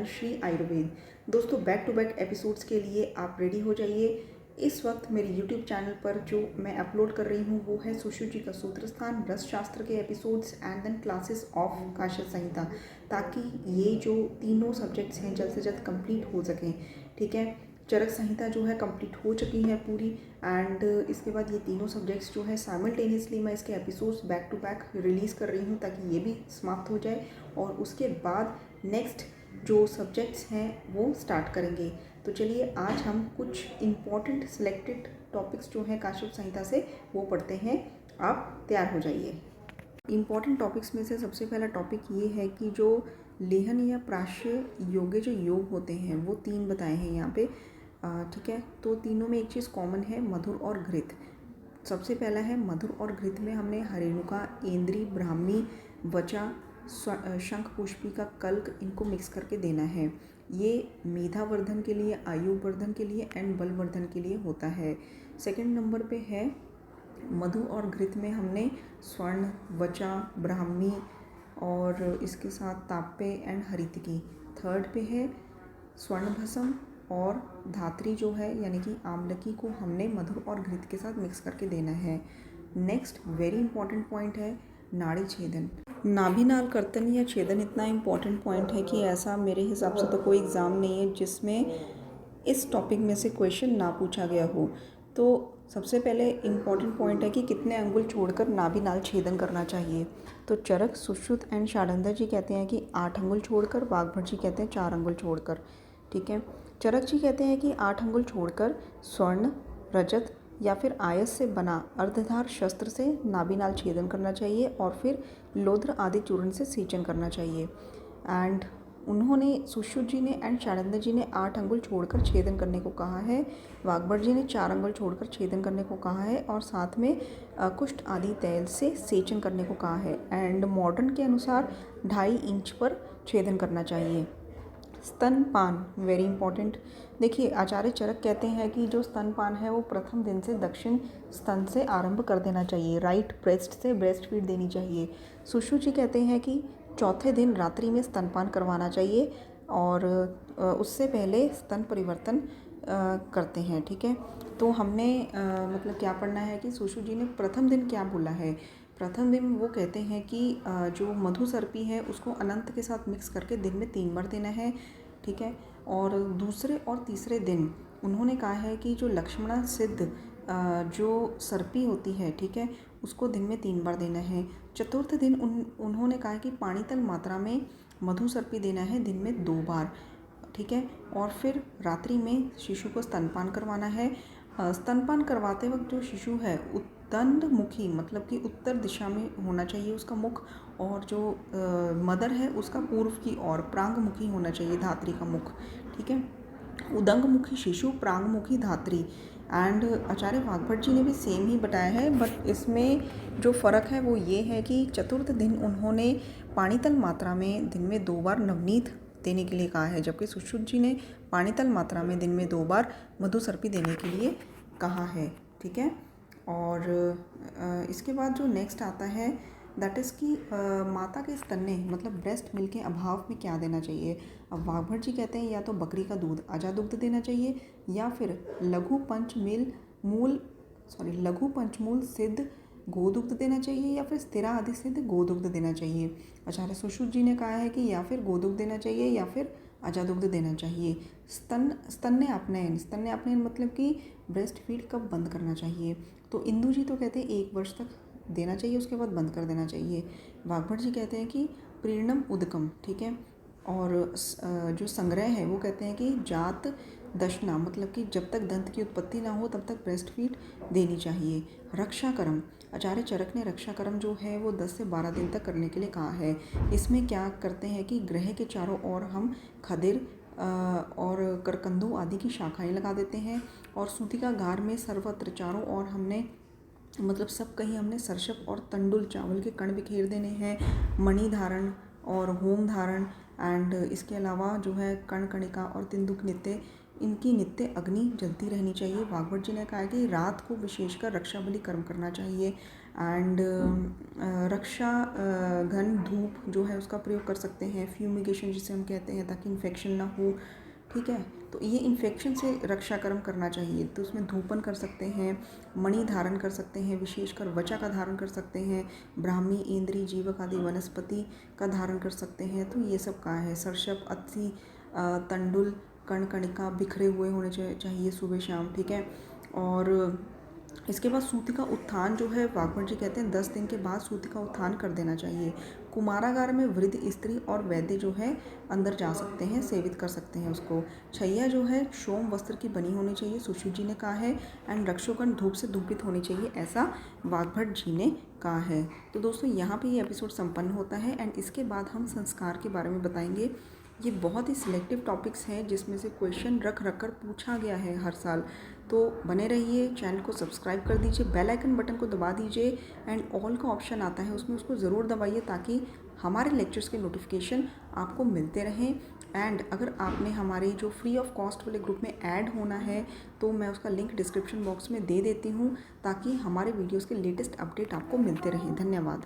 श्री आयुर्वेद। दोस्तों, back to back episodes के लिए आप रेडी हो जाइए। इस वक्त मेरे यूट्यूब चैनल पर जो मैं अपलोड कर रही हूँ वो है सुश्रुत जी का सूत्र स्थान, रस शास्त्र के episodes and then classes of काशा संहिता, ताकि ये जो तीनों सब्जेक्ट्स हैं जल्द से जल्द कंप्लीट हो सकें। ठीक है, चरक संहिता जो है कंप्लीट हो चुकी है पूरी, एंड इसके बाद ये तीनों सब्जेक्ट्स जो है साइमल्टेनियसली मैं इसके episodes back to back release कर रही हूँ ताकि ये भी समाप्त हो जाए और उसके बाद नेक्स्ट जो सब्जेक्ट्स हैं वो स्टार्ट करेंगे। तो चलिए आज हम कुछ इम्पॉर्टेंट सिलेक्टेड टॉपिक्स जो हैं काश्यप संहिता से वो पढ़ते हैं। आप तैयार हो जाइए। इम्पॉर्टेंट टॉपिक्स में से सबसे पहला टॉपिक ये है कि जो लेहन या प्राश्य योगे जो योग होते हैं वो 3 बताए हैं यहाँ पे। ठीक है, तो तीनों में एक चीज़ कॉमन है, मधुर और घृत। सबसे पहला है मधुर और घृत में हमने हरेणुका, ऐंद्री, ब्राह्मी, वचा, शंख पुष्पी का कल्क इनको मिक्स करके देना है। ये मेधावर्धन के लिए, आयुवर्धन के लिए एंड बलवर्धन के लिए होता है। सेकंड नंबर पे है मधु और घृत में हमने स्वर्ण, वचा, ब्राह्मी और इसके साथ ताप्य एंड हरितकी। थर्ड पे है स्वर्ण भस्म और धात्री जो है यानी कि आमलकी को हमने मधुर और घृत के साथ मिक्स करके देना है। नेक्स्ट वेरी इंपॉर्टेंट पॉइंट है नाड़ी छेदन। नाभिनाल कर्तन या छेदन इतना इम्पॉर्टेंट पॉइंट है कि ऐसा मेरे हिसाब से तो कोई एग्ज़ाम नहीं है जिसमें इस टॉपिक में से क्वेश्चन ना पूछा गया हो। तो सबसे पहले इम्पॉर्टेंट पॉइंट है कि कितने अंगुल छोड़कर नाभिनाल छेदन करना चाहिए। तो चरक, सुश्रुत एंड षडानंद जी कहते हैं कि 8 अंगुल छोड़कर, वाग्भट जी कहते हैं 4 अंगुल छोड़कर। ठीक है, चरक जी कहते हैं कि 8 अंगुल छोड़कर स्वर्ण, रजत या फिर आयस से बना अर्धधार शस्त्र से नाभिनाल छेदन करना चाहिए और फिर लोध्र आदि चूर्ण से सेचन करना चाहिए। एंड उन्होंने, सुश्रुत जी ने एंड षडानंद जी ने 8 अंगुल छोड़कर छेदन करने को कहा है। वाग्भट जी ने 4 अंगुल छोड़कर छेदन करने को कहा है और साथ में कुष्ठ आदि तेल से सेचन करने को कहा है। एंड मॉडर्न के अनुसार 2.5 इंच पर छेदन करना चाहिए। स्तनपान वेरी इंपॉर्टेंट। देखिए, आचार्य चरक कहते हैं कि जो स्तनपान है वो प्रथम दिन से दक्षिण स्तन से आरंभ कर देना चाहिए, राइट ब्रेस्ट से ब्रेस्ट फीड देनी चाहिए। सुश्रुत जी कहते हैं कि चौथे दिन रात्रि में स्तनपान करवाना चाहिए और उससे पहले स्तन परिवर्तन करते हैं। ठीक है, तो हमने मतलब क्या पढ़ना है कि सुश्रुत जी ने प्रथम दिन क्या बोला है। प्रथम दिन वो कहते हैं कि जो मधुसर्पी है उसको अनंत के साथ मिक्स करके दिन में 3 बार देना है। ठीक है, और दूसरे और तीसरे दिन उन्होंने कहा है कि जो लक्ष्मणा सिद्ध जो सर्पी होती है, ठीक है, उसको दिन में 3 बार देना है। चतुर्थ दिन उन्होंने कहा कि पानीतल मात्रा में मधुसर्पी देना है दिन में 2 बार। ठीक है, और फिर रात्रि में शिशु को स्तनपान करवाना है। स्तनपान करवाते वक्त जो शिशु है उत्तंड मुखी, मतलब कि उत्तर दिशा में होना चाहिए उसका मुख, और जो मदर है उसका पूर्व की ओर प्रांग मुखी होना चाहिए धात्री का मुख। ठीक है, उदंग मुखी शिशु, प्रांग मुखी धात्री। एंड आचार्य वाग्भट जी ने भी सेम ही बताया है, बट इसमें जो फ़र्क है वो ये है कि चतुर्थ दिन उन्होंने पानीतल मात्रा में दिन में 2 बार नवनीत देने के लिए कहा है, जबकि सुश्रुत जी ने पानीतल मात्रा में दिन में 2 बार मधुसर्पी देने के लिए कहा है। ठीक है, और इसके बाद जो नेक्स्ट आता है दैट इज़ कि माता के स्तन्य मतलब ब्रेस्ट मिल्क के अभाव में क्या देना चाहिए। अब वाग्भट जी कहते हैं या तो बकरी का दूध अजा दुग्ध देना चाहिए या फिर लघु पंचमूल सिद्ध गोदुग्ध देना चाहिए या फिर स्थिरा आदि सिद्ध गोदुग्ध देना चाहिए। आचार्य सुश्रुत जी ने कहा है कि या फिर गोदुग्ध देना चाहिए या फिर अजादुग्ध देना चाहिए। स्तन्य अपनयन मतलब कि ब्रेस्ट फीड कब बंद करना चाहिए। तो इंदु जी तो कहते हैं 1 वर्ष तक देना चाहिए, उसके बाद बंद कर देना चाहिए। वाग्भट जी कहते हैं कि प्रीणम उदकम। ठीक है, और जो संग्रह है वो कहते हैं कि जात दशना मतलब कि जब तक दंत की उत्पत्ति ना हो तब तक ब्रेस्ट फीड देनी चाहिए। रक्षाकर्म, आचार्य चरक ने रक्षाकर्म जो है वो 10 से 12 दिन तक करने के लिए कहा है। इसमें क्या करते हैं कि ग्रह के चारों ओर हम खदिर और करकंदू आदि की शाखाएं लगा देते हैं और सूतिका गार में सर्वत्र चारों ओर हमने मतलब सब कहीं हमने सरसप और तंडुल चावल के कण बिखेर देने हैं। मणि धारण और होम धारण एंड इसके अलावा जो है कण कणिका और तिंदुक नित्य, इनकी नित्य अग्नि जलती रहनी चाहिए। वाग्भट जी ने कहा है कि रात को विशेषकर रक्षा बलि कर्म करना चाहिए। एंड रक्षा घन धूप जो है उसका प्रयोग कर सकते हैं, फ्यूमिगेशन जिसे हम कहते हैं, ताकि इन्फेक्शन ना हो। ठीक है, तो ये इन्फेक्शन से रक्षा कर्म करना चाहिए, तो उसमें धूपन कर सकते हैं, मणि धारण कर सकते हैं, विशेषकर वचा का धारण कर सकते हैं, ब्राह्मी, इंद्री, जीवक आदि वनस्पति का धारण कर सकते हैं। तो ये सब का है। सर्षप, अस्थि, तंडुल, कणकणिका बिखरे हुए होने चाहिए सुबह शाम। ठीक है, और इसके बाद सूती का उत्थान जो है वाग्भट जी कहते हैं 10 दिन के बाद सूती का उत्थान कर देना चाहिए। कुमारागार में वृद्ध स्त्री और वैद्य जो है अंदर जा सकते हैं, सेवित कर सकते हैं उसको। छैया जो है सोम वस्त्र की बनी होनी चाहिए, सुश्रुत जी ने कहा है। एंड रक्षोगण धूप से धूपित होनी चाहिए, ऐसा वाग्भट जी ने कहा है। तो दोस्तों यहाँ पे ये एपिसोड संपन्न होता है एंड इसके बाद हम संस्कार के बारे में बताएंगे। ये बहुत ही सिलेक्टिव टॉपिक्स हैं जिसमें से क्वेश्चन रख कर पूछा गया है हर साल। तो बने रहिए, चैनल को सब्सक्राइब कर दीजिए, बेल आइकन बटन को दबा दीजिए एंड ऑल का ऑप्शन आता है उसमें उसको ज़रूर दबाइए, ताकि हमारे लेक्चर्स के नोटिफिकेशन आपको मिलते रहें। एंड अगर आपने हमारे जो फ्री ऑफ कॉस्ट वाले ग्रुप में ऐड होना है तो मैं उसका लिंक डिस्क्रिप्शन बॉक्स में दे देती हूँ, ताकि हमारे वीडियोज़ के लेटेस्ट अपडेट आपको मिलते रहें। धन्यवाद।